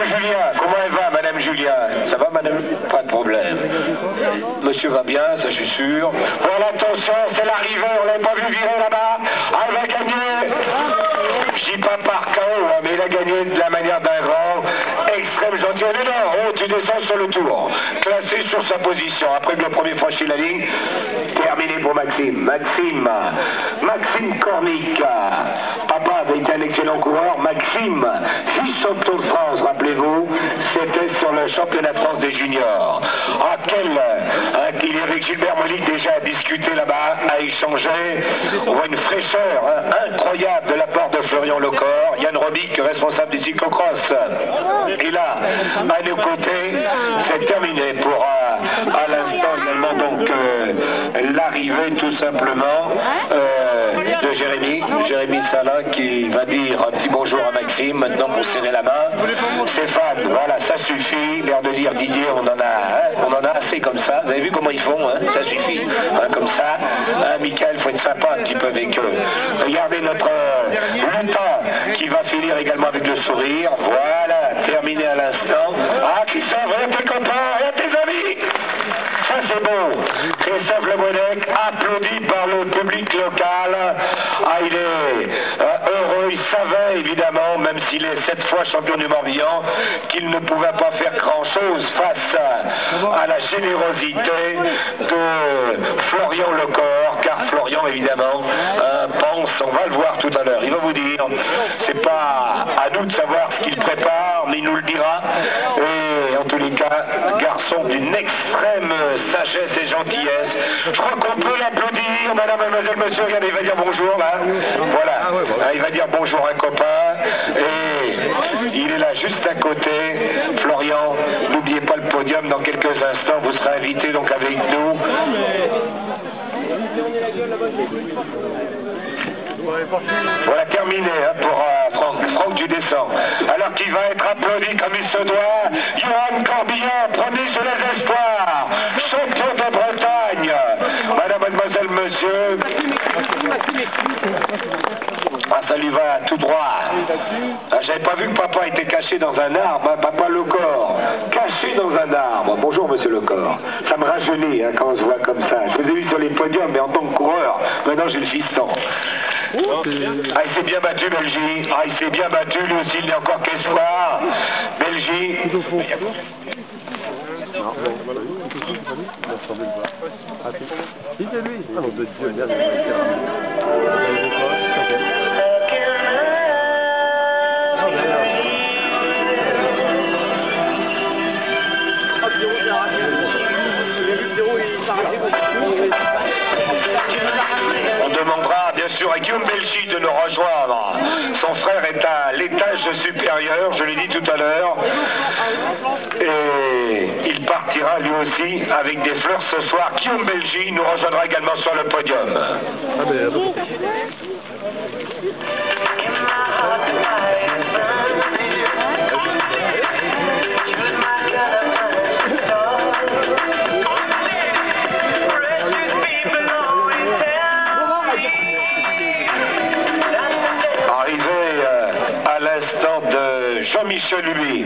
Julien, comment elle va, Madame Julien? Ça va, Madame? Pas de problème. Monsieur va bien, ça je suis sûr. Voilà, attention, c'est l'arrivée, on l'a pas vu virer là-bas. Elle va gagner. Je dis pas par KO, mais il a gagné de la manière d'un grand extrême gentil. Elle est là, oh, tu descends sur le tour. Classé sur sa position. Après que le premier franchit la ligne, terminé pour Maxime. Maxime Cornic. Papa avait été un excellent coureur. Maxime, 6 champions de France, rappelez-vous, c'était sur le championnat de France des juniors. Ah, il est avec Gilbert Monique déjà à discuter là-bas, à échanger. On voit une fraîcheur incroyable de la part de Florian Lecor. Yann Robic, responsable du cyclocross. Et là, à nos côtés, c'est terminé pour à l'instant également donc l'arrivée tout simplement de Jérémy Salin qui va dire un petit bonjour à Maxime maintenant pour serrer la main. Stéphane, voilà, ça suffit. L'air de dire Didier, on en a assez comme ça. Vous avez vu comment ils font, hein? Ça suffit, hein, comme ça. Hein, Michael, faut être sympa un petit peu avec eux. Regardez notre lutin qui va finir également avec le sourire. Voilà, terminé à l'instant. Ah, Christophe, voilà tes copains, et tes amis. Ça c'est beau. Christophe Lemonec, applaudi par le public local. Ah, il est heureux, il savait évidemment, même s'il est 7 fois champion du Morbihan, qu'il ne pouvait pas faire grand-chose face à la générosité de Florian Lecor, car Florian évidemment pense, on va le voir tout à l'heure, il va vous dire, c'est pas à nous de savoir ce qu'il prépare, mais il nous le dira, et en tous les cas, garçon d'une extrême sagesse et gentillesse. Je crois qu'on peut l'applaudir, madame, mademoiselle, monsieur, regardez, il va dire bonjour là, voilà, il va dire bonjour à un copain, et il est là juste à côté. Florian, n'oubliez pas le podium, dans quelques instants vous serez invité donc avec nous. Voilà, terminé pour Franck du Descend. Alors qu'il va être applaudi comme il se doit, Johan Corbillon, premier sur les espoirs, champion de Bretagne. Madame, mademoiselle, monsieur. Ah, ça lui va tout droit. Ah, j'avais pas vu que papa était caché dans un arbre, hein, papa Lecor. Caché dans un arbre. Bonjour, monsieur Lecor. Ça me rajeunit hein, quand on se voit comme ça. Je vous ai vu sur les podiums, mais en tant que coureur, maintenant j'ai le fiston. Ah, il s'est bien battu, Belgique. Ah, il s'est bien battu, lui aussi, il n'est encore qu'espoir. Belgique. Non, voilà, il a semblé le voir. Ah, c'est lui. Ah non, de Dieu, il y a on demandera bien sûr à Guillaume Belgique de nous rejoindre. Son frère est à l'étage supérieur, je l'ai dit tout à l'heure. Et il partira lui aussi avec des fleurs ce soir. Guillaume Belgique nous rejoindra également sur le podium. Jean-Michel Louis.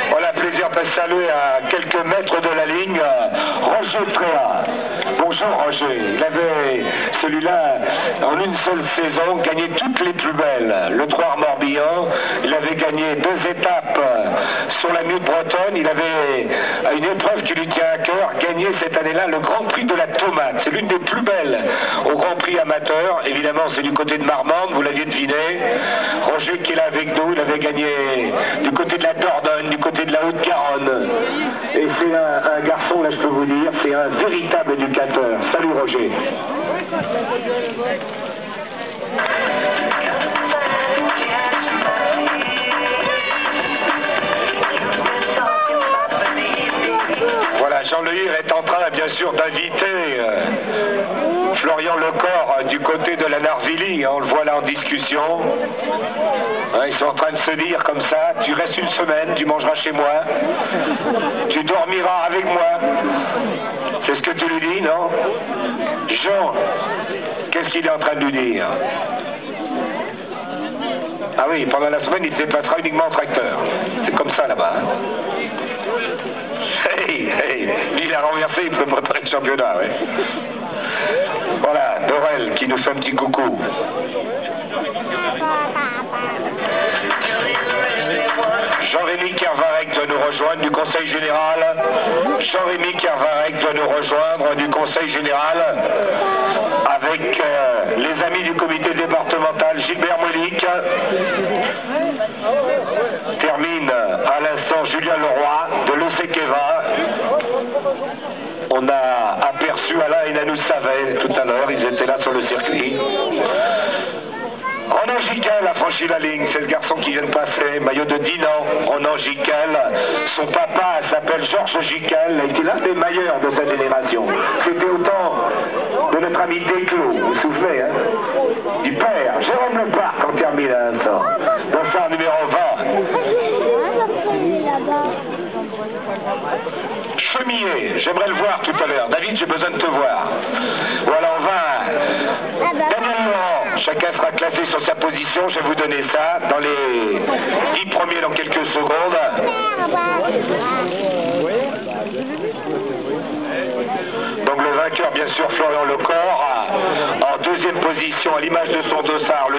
Voilà, plaisir de saluer à quelques mètres de la ligne Roger Tréa. Bonjour Roger. Il avait celui-là en une seule saison gagné toutes les plus belles. Le 3 Morbihan, il avait gagné 2 étapes sur la Mute Bretonne. Il avait une épreuve qui lui tient à cœur, gagné cette année-là le Grand Prix de la Tomate. C'est l'une des plus belles au Grand Prix amateur. Évidemment, c'est du côté de Marmande, vous l'aviez deviné. Roger qui est là avec nous, il avait gagné du côté de la Dordogne, du côté de la Haute-Garonne. Et c'est un garçon, là je peux vous dire, c'est un véritable éducateur. Salut Roger. Voilà, Jean Le Hir est en train bien sûr d'inviter Florian Lecor du côté de la Narvilly, hein, on le voit là en discussion. Hein, ils sont en train de se dire comme ça, tu restes une semaine, tu mangeras chez moi, tu dormiras avec moi. C'est ce que tu lui dis, non? Jean, qu'est-ce qu'il est en train de lui dire? oui, pendant la semaine, il se déplacera uniquement en tracteur. C'est comme ça là-bas. Hein. Hey, hey, lui, il a renversé, il peut préparer le championnat, oui. Voilà, Dorel qui nous fait un petit coucou. Jean-Rémy Kervarec doit nous rejoindre du Conseil Général. Jean-Rémy Kervarec doit nous rejoindre du Conseil Général avec les amis du comité départemental Gilbert Monique. Termine à l'instant Julien Leroy de l'Osekeva. On a aperçu Alain et Nanou Savet tout à l'heure, ils étaient là sur le circuit. Ronan Giquel a franchi la ligne, c'est le garçon qui vient de passer, maillot de 10 ans, Ronan Giquel. Son papa s'appelle Georges Giquel, il était l'un des meilleurs de sa génération. C'était au temps de notre ami Desclos, vous vous souvenez, hein, du père, Jérôme Leparc en termine à l'instant. Dossard numéro 20. Chemillé, j'aimerais le voir tout à l'heure. David, j'ai besoin de te voir. Voilà, on va. Daniel Laurent, chacun sera classé sur sa position. Je vais vous donner ça dans les 10 premiers dans quelques secondes. Donc le vainqueur, bien sûr, Florian Lecor, en deuxième position à l'image de son dossard.